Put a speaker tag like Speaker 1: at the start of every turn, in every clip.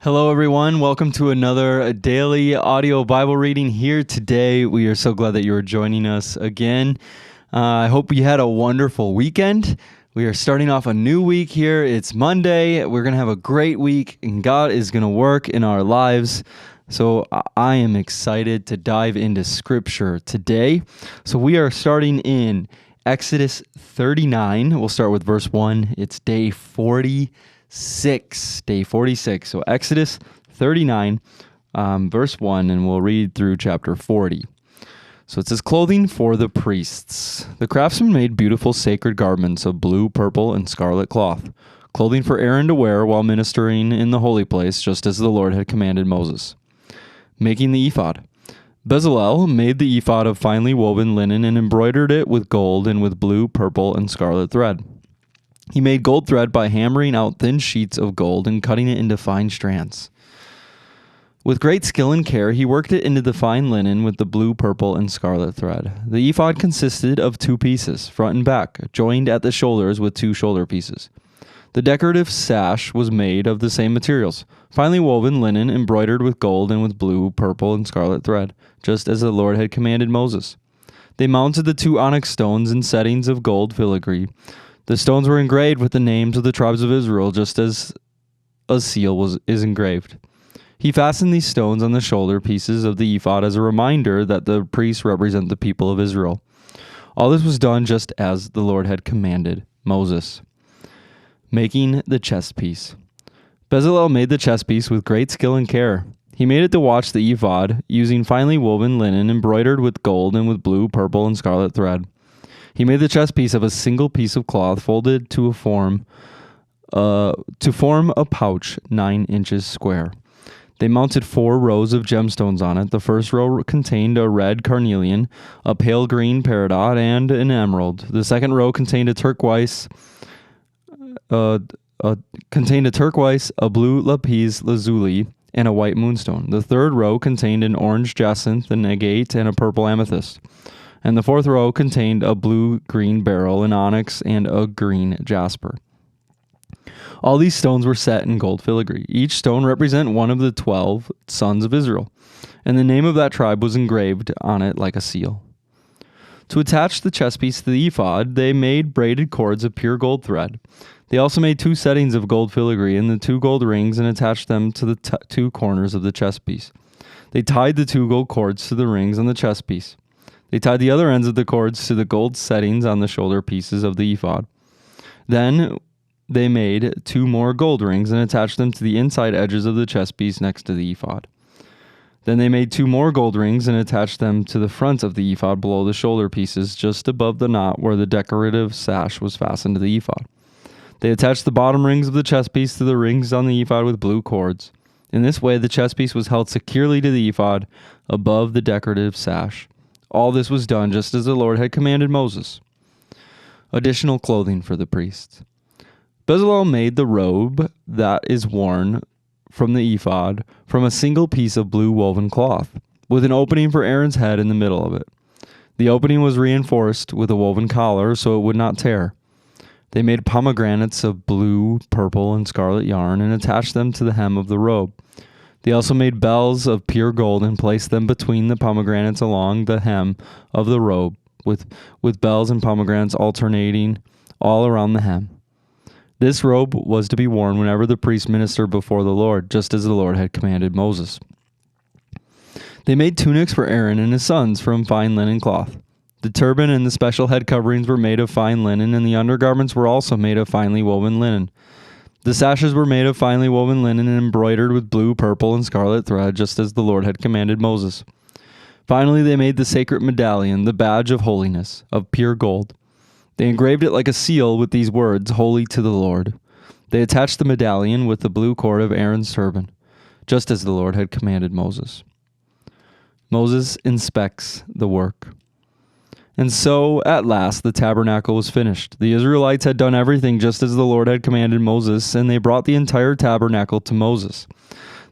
Speaker 1: Hello, everyone. Welcome to another daily audio Bible reading here today. We are so glad that you are joining us again. I hope you had a wonderful weekend. We are starting off a new week here. It's Monday. We're going to have a great week, and God is going to work in our lives. So I am excited to dive into Scripture today. So we are starting in Exodus 39. We'll start with verse 1. It's day 46. Day 46. So Exodus 39, verse 1, and we'll read through chapter 40. So it says, clothing for the priests. The craftsmen made beautiful sacred garments of blue, purple, and scarlet cloth, clothing for Aaron to wear while ministering in the holy place, just as the Lord had commanded Moses. Making the ephod. Bezalel made the ephod of finely woven linen and embroidered it with gold and with blue, purple, and scarlet thread. He made gold thread by hammering out thin sheets of gold and cutting it into fine strands. With great skill and care, he worked it into the fine linen with the blue, purple, and scarlet thread. The ephod consisted of 2 pieces, front and back, joined at the shoulders with 2 shoulder pieces. The decorative sash was made of the same materials, finely woven linen embroidered with gold and with blue, purple, and scarlet thread, just as the Lord had commanded Moses. They mounted the 2 onyx stones in settings of gold filigree. The stones were engraved with the names of the tribes of Israel, just as a seal is engraved. He fastened these stones on the shoulder pieces of the ephod as a reminder that the priests represent the people of Israel. All this was done just as the Lord had commanded Moses. Making the chest piece. Bezalel made the chest piece with great skill and care. He made it to watch the ephod, using finely woven linen embroidered with gold and with blue, purple, and scarlet thread. He made the chest piece of a single piece of cloth folded to form a pouch 9 inches square. They mounted 4 rows of gemstones on it. The first row contained a red carnelian, a pale green peridot, and an emerald. The second row contained a turquoise, a blue lapis lazuli, and a white moonstone. The third row contained an orange jacinth, an agate, and a purple amethyst. And the fourth row contained a blue-green beryl, an onyx, and a green jasper. All these stones were set in gold filigree. Each stone represented one of the 12 sons of Israel, and the name of that tribe was engraved on it like a seal. To attach the chest piece to the ephod, they made braided cords of pure gold thread. They also made 2 settings of gold filigree and the 2 gold rings and attached them to the 2 corners of the chest piece. They tied the 2 gold cords to the rings on the chest piece. They tied the other ends of the cords to the gold settings on the shoulder pieces of the ephod. Then they made 2 more gold rings and attached them to the inside edges of the chest piece next to the ephod. Then they made 2 more gold rings and attached them to the front of the ephod below the shoulder pieces, just above the knot where the decorative sash was fastened to the ephod. They attached the bottom rings of the chest piece to the rings on the ephod with blue cords. In this way, the chest piece was held securely to the ephod above the decorative sash. All this was done just as the Lord had commanded Moses. Additional clothing for the priests. Bezalel made the robe that is worn from the ephod from a single piece of blue woven cloth, with an opening for Aaron's head in the middle of it. The opening was reinforced with a woven collar so it would not tear. They made pomegranates of blue, purple, and scarlet yarn and attached them to the hem of the robe. They also made bells of pure gold and placed them between the pomegranates along the hem of the robe, with bells and pomegranates alternating all around the hem. This robe was to be worn whenever the priest ministered before the Lord, just as the Lord had commanded Moses. They made tunics for Aaron and his sons from fine linen cloth. The turban and the special head coverings were made of fine linen, and the undergarments were also made of finely woven linen. The sashes were made of finely woven linen and embroidered with blue, purple, and scarlet thread, just as the Lord had commanded Moses. Finally, they made the sacred medallion, the badge of holiness, of pure gold. They engraved it like a seal with these words, "Holy to the Lord." They attached the medallion with the blue cord of Aaron's turban, just as the Lord had commanded Moses. Moses inspects the work. And so, at last, the tabernacle was finished. The Israelites had done everything just as the Lord had commanded Moses, and they brought the entire tabernacle to Moses.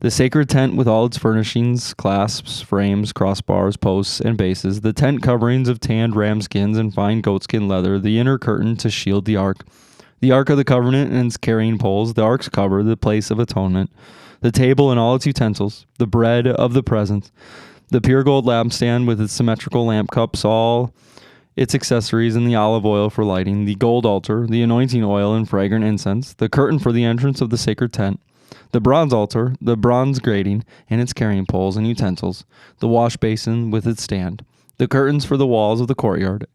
Speaker 1: The sacred tent with all its furnishings, clasps, frames, crossbars, posts, and bases, the tent coverings of tanned ram skins and fine goatskin leather, the inner curtain to shield the ark, the Ark of the Covenant and its carrying poles, the Ark's cover, the place of atonement, the table and all its utensils, the bread of the presence, the pure gold lampstand with its symmetrical lamp cups, all its accessories, and the olive oil for lighting, the gold altar, the anointing oil and fragrant incense, the curtain for the entrance of the sacred tent, the bronze altar, the bronze grating and its carrying poles and utensils, the wash basin with its stand, the curtains for the walls of the courtyard,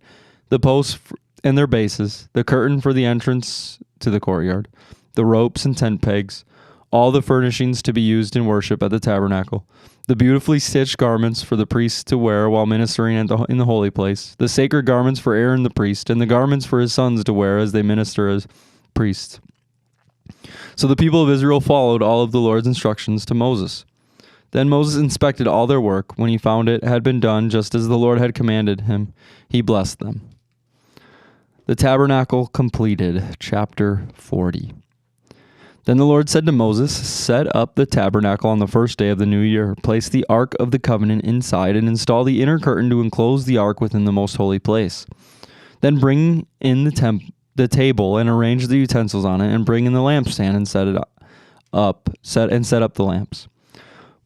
Speaker 1: the posts and their bases, the curtain for the entrance to the courtyard, the ropes and tent pegs, all the furnishings to be used in worship at the tabernacle, the beautifully stitched garments for the priests to wear while ministering in the holy place, the sacred garments for Aaron the priest, and the garments for his sons to wear as they minister as priests. So the people of Israel followed all of the Lord's instructions to Moses. Then Moses inspected all their work. When he found it had been done just as the Lord had commanded him, he blessed them. The tabernacle completed. Chapter 40. Then the Lord said to Moses, "Set up the tabernacle on the first day of the new year. Place the Ark of the Covenant inside and install the inner curtain to enclose the Ark within the most holy place. Then bring in the table and arrange the utensils on it, and bring in the lampstand and set up the lamps.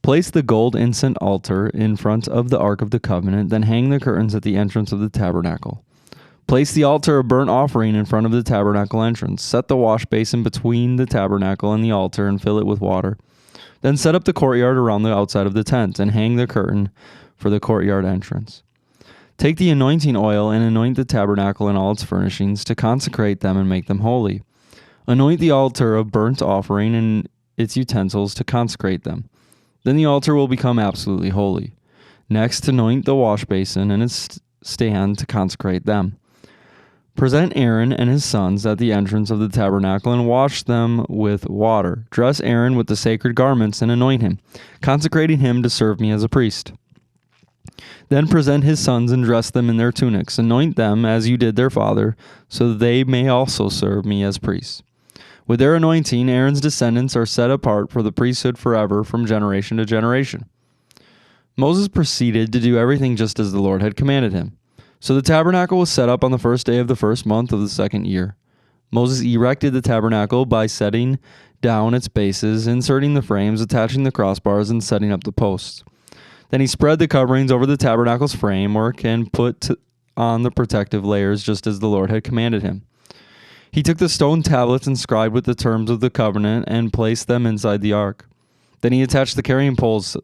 Speaker 1: Place the gold incense altar in front of the Ark of the Covenant, then hang the curtains at the entrance of the tabernacle. Place the altar of burnt offering in front of the tabernacle entrance. Set the wash basin between the tabernacle and the altar and fill it with water. Then set up the courtyard around the outside of the tent and hang the curtain for the courtyard entrance. Take the anointing oil and anoint the tabernacle and all its furnishings to consecrate them and make them holy. Anoint the altar of burnt offering and its utensils to consecrate them. Then the altar will become absolutely holy. Next, anoint the wash basin and its stand to consecrate them. Present Aaron and his sons at the entrance of the tabernacle and wash them with water. Dress Aaron with the sacred garments and anoint him, consecrating him to serve me as a priest. Then present his sons and dress them in their tunics. Anoint them as you did their father, so that they may also serve me as priests. With their anointing, Aaron's descendants are set apart for the priesthood forever from generation to generation." Moses proceeded to do everything just as the Lord had commanded him. So the tabernacle was set up on the first day of the first month of the second year. Moses erected the tabernacle by setting down its bases, inserting the frames, attaching the crossbars, and setting up the posts. Then he spread the coverings over the tabernacle's framework and put on the protective layers just as the Lord had commanded him. He took the stone tablets inscribed with the terms of the covenant and placed them inside the ark. Then he attached the carrying poles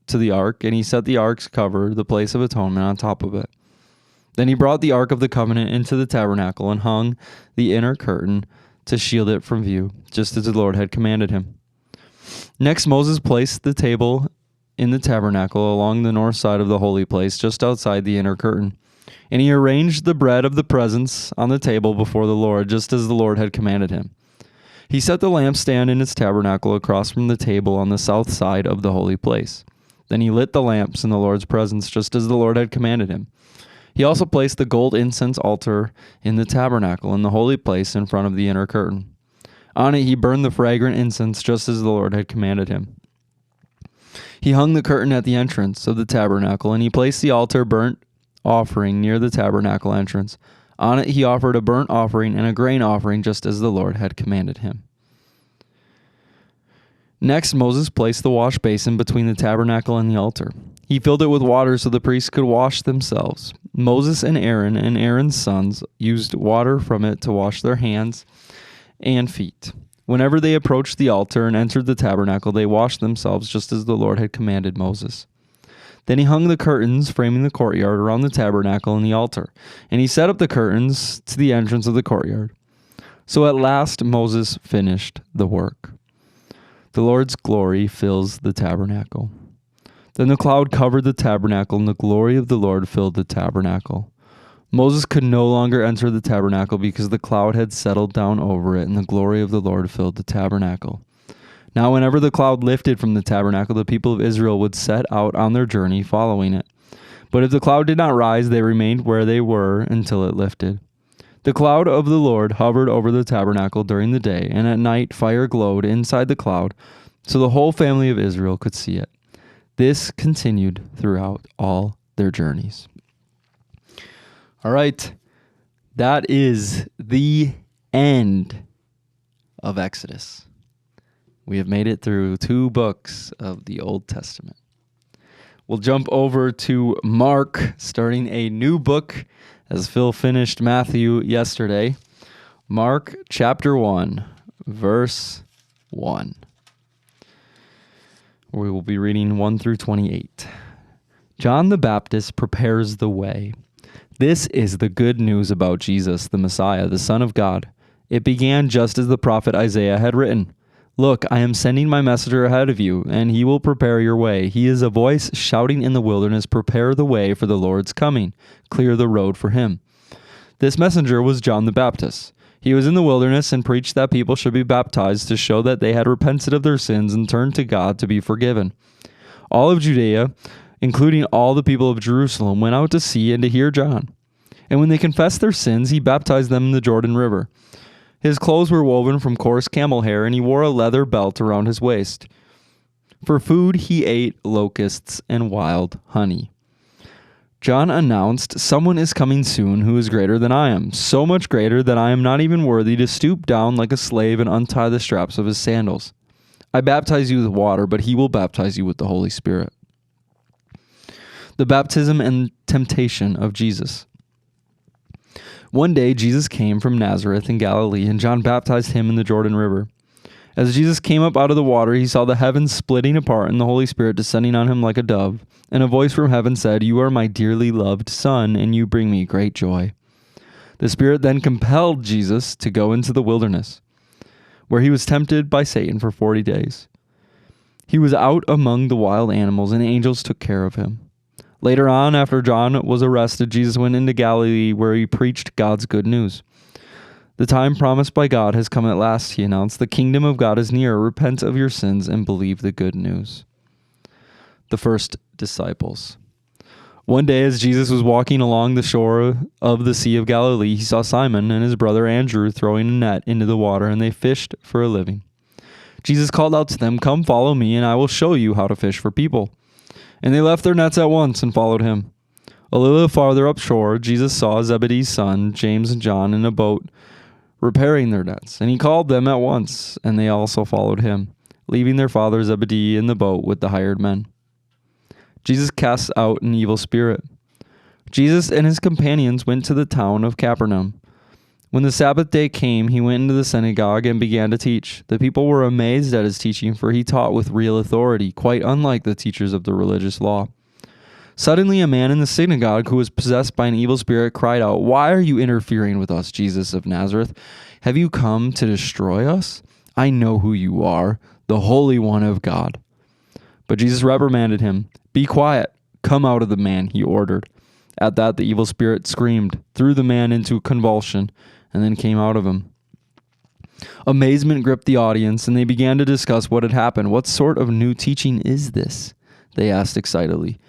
Speaker 1: to the ark, and he set the ark's cover, the place of atonement, on top of it. Then he brought the Ark of the Covenant into the tabernacle and hung the inner curtain to shield it from view, just as the Lord had commanded him. Next, Moses placed the table in the tabernacle along the north side of the holy place, just outside the inner curtain. And he arranged the bread of the presence on the table before the Lord, just as the Lord had commanded him. He set the lampstand in its tabernacle across from the table on the south side of the holy place. Then he lit the lamps in the Lord's presence, just as the Lord had commanded him. He also placed the gold incense altar in the tabernacle in the holy place in front of the inner curtain. On it he burned the fragrant incense just as the Lord had commanded him. He hung the curtain at the entrance of the tabernacle, and he placed the altar burnt offering near the tabernacle entrance. On it he offered a burnt offering and a grain offering just as the Lord had commanded him. Next, Moses placed the wash basin between the tabernacle and the altar. He filled it with water so the priests could wash themselves. Moses and Aaron's sons used water from it to wash their hands and feet. Whenever they approached the altar and entered the tabernacle, they washed themselves just as the Lord had commanded Moses. Then he hung the curtains framing the courtyard around the tabernacle and the altar, and he set up the curtains to the entrance of the courtyard. So at last Moses finished the work. The Lord's glory fills the tabernacle. Then the cloud covered the tabernacle, and the glory of the Lord filled the tabernacle. Moses could no longer enter the tabernacle because the cloud had settled down over it, and the glory of the Lord filled the tabernacle. Now, whenever the cloud lifted from the tabernacle, the people of Israel would set out on their journey following it. But if the cloud did not rise, they remained where they were until it lifted. The cloud of the Lord hovered over the tabernacle during the day, and at night fire glowed inside the cloud, so the whole family of Israel could see it. This continued throughout all their journeys. All right, that is the end of Exodus. We have made it through 2 books of the Old Testament. We'll jump over to Mark, starting a new book as Phil finished Matthew yesterday. Mark chapter 1, verse 1. We will be reading 1 through 28. John the Baptist prepares the way. This is the good news about Jesus, the Messiah, the Son of God. It began just as the prophet Isaiah had written. Look, I am sending my messenger ahead of you, and he will prepare your way. He is a voice shouting in the wilderness, prepare the way for the Lord's coming. Clear the road for him. This messenger was John the Baptist. He was in the wilderness and preached that people should be baptized to show that they had repented of their sins and turned to God to be forgiven. All of Judea, including all the people of Jerusalem, went out to see and to hear John. And when they confessed their sins, he baptized them in the Jordan River. His clothes were woven from coarse camel hair, and he wore a leather belt around his waist. For food, he ate locusts and wild honey. John announced, someone is coming soon who is greater than I am, so much greater that I am not even worthy to stoop down like a slave and untie the straps of his sandals. I baptize you with water, but he will baptize you with the Holy Spirit. The baptism and temptation of Jesus. One day, Jesus came from Nazareth in Galilee, and John baptized him in the Jordan River. As Jesus came up out of the water, he saw the heavens splitting apart and the Holy Spirit descending on him like a dove. And a voice from heaven said, You are my dearly loved Son, and you bring me great joy. The Spirit then compelled Jesus to go into the wilderness, where he was tempted by Satan for 40 days. He was out among the wild animals, and angels took care of him. Later on, after John was arrested, Jesus went into Galilee, where he preached God's good news. The time promised by God has come at last, he announced. The kingdom of God is near. Repent of your sins and believe the good news. The first disciples. One day, as Jesus was walking along the shore of the Sea of Galilee, he saw Simon and his brother Andrew throwing a net into the water, and they fished for a living. Jesus called out to them, Come follow me, and I will show you how to fish for people. And they left their nets at once and followed him. A little farther upshore, Jesus saw Zebedee's son, James and John, in a boat repairing their nets. And he called them at once, and they also followed him, leaving their father Zebedee in the boat with the hired men. Jesus casts out an evil spirit. Jesus and his companions went to the town of Capernaum. When the Sabbath day came, he went into the synagogue and began to teach. The people were amazed at his teaching, for he taught with real authority, quite unlike the teachers of the religious law. Suddenly, a man in the synagogue who was possessed by an evil spirit cried out, Why are you interfering with us, Jesus of Nazareth? Have you come to destroy us? I know who you are, the Holy One of God. But Jesus reprimanded him. Be quiet. Come out of the man, he ordered. At that, the evil spirit screamed, threw the man into convulsion, and then came out of him. Amazement gripped the audience, and they began to discuss what had happened. What sort of new teaching is this? They asked excitedly.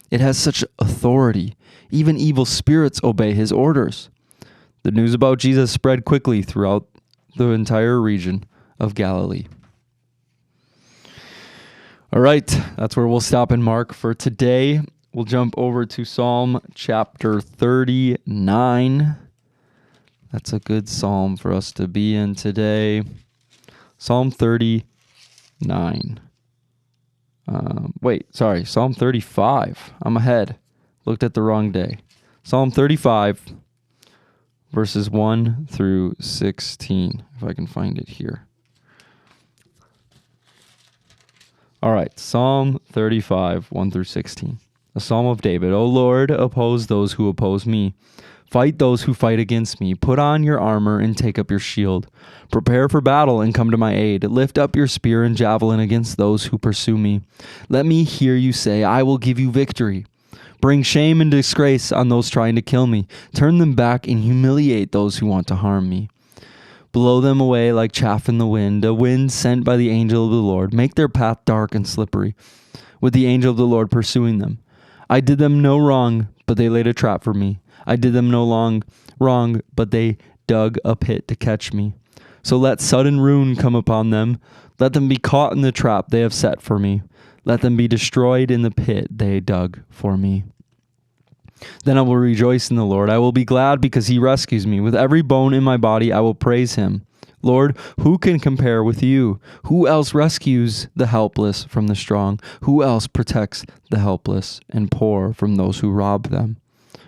Speaker 1: It has such authority. Even evil spirits obey his orders. The news about Jesus spread quickly throughout the entire region of Galilee. All right, that's where we'll stop in Mark for today. We'll jump over to Psalm chapter 39. That's a good psalm for us to be in today. Psalm 39. Psalm 35. I'm ahead. Looked at the wrong day. Psalm 35, verses 1 through 16, if I can find it here. All right, Psalm 35, 1 through 16. A psalm of David. O Lord, oppose those who oppose me. Fight those who fight against me. Put on your armor and take up your shield. Prepare for battle and come to my aid. Lift up your spear and javelin against those who pursue me. Let me hear you say, I will give you victory. Bring shame and disgrace on those trying to kill me. Turn them back and humiliate those who want to harm me. Blow them away like chaff in the wind, a wind sent by the angel of the Lord. Make their path dark and slippery, with the angel of the Lord pursuing them. I did them no wrong, but they laid a trap for me. I did them no wrong, but they dug a pit to catch me. So let sudden ruin come upon them. Let them be caught in the trap they have set for me. Let them be destroyed in the pit they dug for me. Then I will rejoice in the Lord. I will be glad because he rescues me. With every bone in my body I will praise him. Lord, who can compare with you? Who else rescues the helpless from the strong? Who else protects the helpless and poor from those who rob them?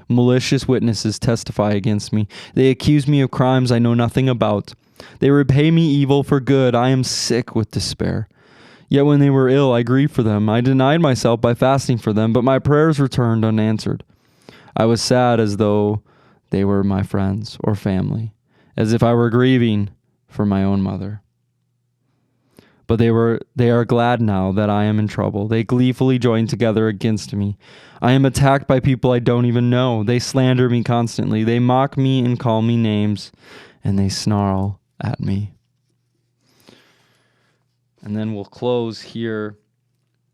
Speaker 1: Malicious witnesses testify against me. They accuse me of crimes I know nothing about. They repay me evil for good. I am sick with despair. Yet when they were ill, I grieved for them. I denied myself by fasting for them, but my prayers returned unanswered. I was sad as though they were my friends or family, as if I were grieving for my own mother. But they are glad now that I am in trouble. They gleefully join together against me. I am attacked by people I don't even know. They slander me constantly. They mock me and call me names, and they snarl at me. And then we'll close here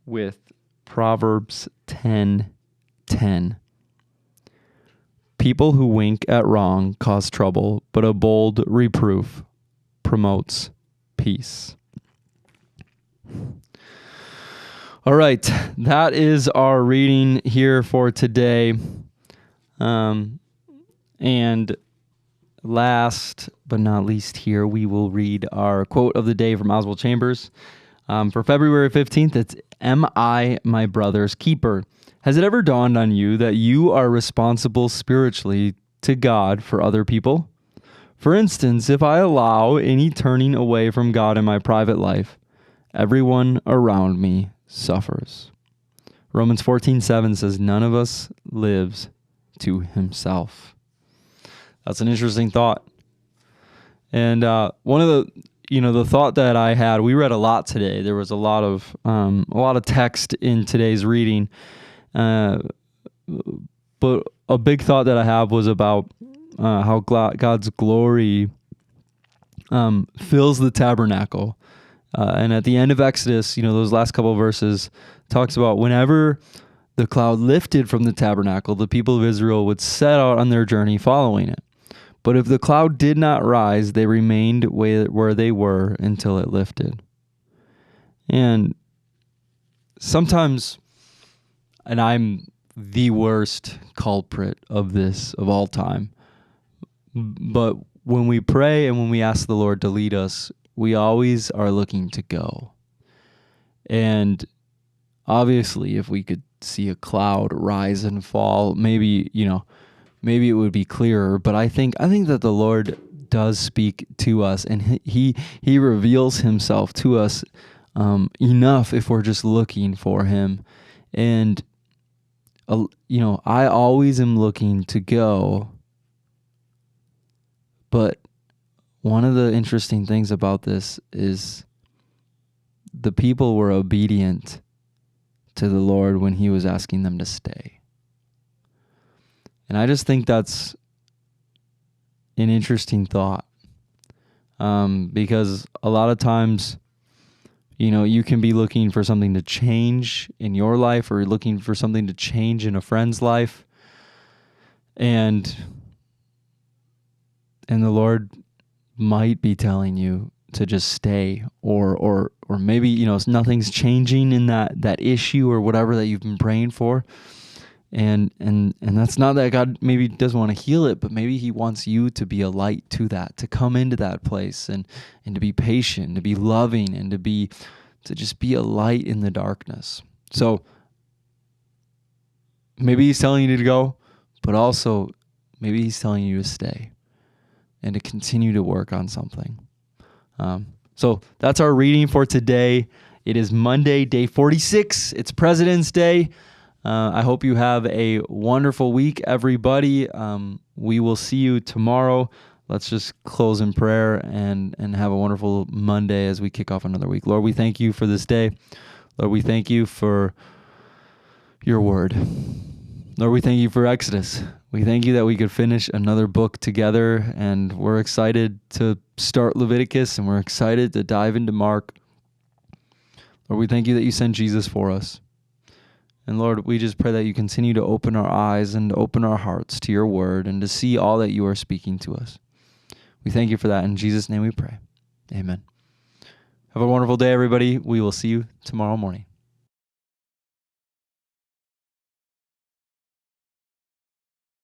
Speaker 1: with Proverbs 10:10. People who wink at wrong cause trouble, but a bold reproof promotes peace. All right, that is our reading here for today. And last but not least here, we will read our quote of the day from Oswald Chambers. For February 15th, it's, "Am I my brother's keeper? Has it ever dawned on you that you are responsible spiritually to God for other people? For instance, if I allow any turning away from God in my private life, everyone around me suffers." Romans 14:7 says, "None of us lives to himself." That's an interesting thought. And one of the thought that I had, we read a lot today. There was a lot of text in today's reading. But a big thought that I have was about how God's glory fills the tabernacle. And at the end of Exodus, those last couple of verses talks about whenever the cloud lifted from the tabernacle, the people of Israel would set out on their journey following it. But if the cloud did not rise, they remained where they were until it lifted. And sometimes, and I'm the worst culprit of this of all time, but when we pray and when we ask the Lord to lead us, we always are looking to go. And obviously, if we could see a cloud rise and fall, maybe it would be clearer. But I think that the Lord does speak to us, and he reveals himself to us enough if we're just looking for him. And I always am looking to go. But one of the interesting things about this is the people were obedient to the Lord when he was asking them to stay. And I just think that's an interesting thought, because a lot of times, you can be looking for something to change in your life, or looking for something to change in a friend's life, and the Lord might be telling you to just stay, or maybe nothing's changing in that issue or whatever that you've been praying for. And that's not that God maybe doesn't want to heal it, but maybe he wants you to be a light to that, to come into that place and to be patient, to be loving, and to just be a light in the darkness. So maybe he's telling you to go, but also maybe he's telling you to stay and to continue to work on something. So that's our reading for today. It is Monday, day 46. It's President's Day. I hope you have a wonderful week, everybody. We will see you tomorrow. Let's just close in prayer and have a wonderful Monday as we kick off another week. Lord, we thank you for this day. Lord, we thank you for your word. Lord, we thank you for Exodus. We thank you that we could finish another book together, and we're excited to start Leviticus, and we're excited to dive into Mark. Lord, we thank you that you sent Jesus for us. And Lord, we just pray that you continue to open our eyes and open our hearts to your word and to see all that you are speaking to us. We thank you for that. In Jesus' name we pray. Amen. Have a wonderful day, everybody. We will see you tomorrow morning.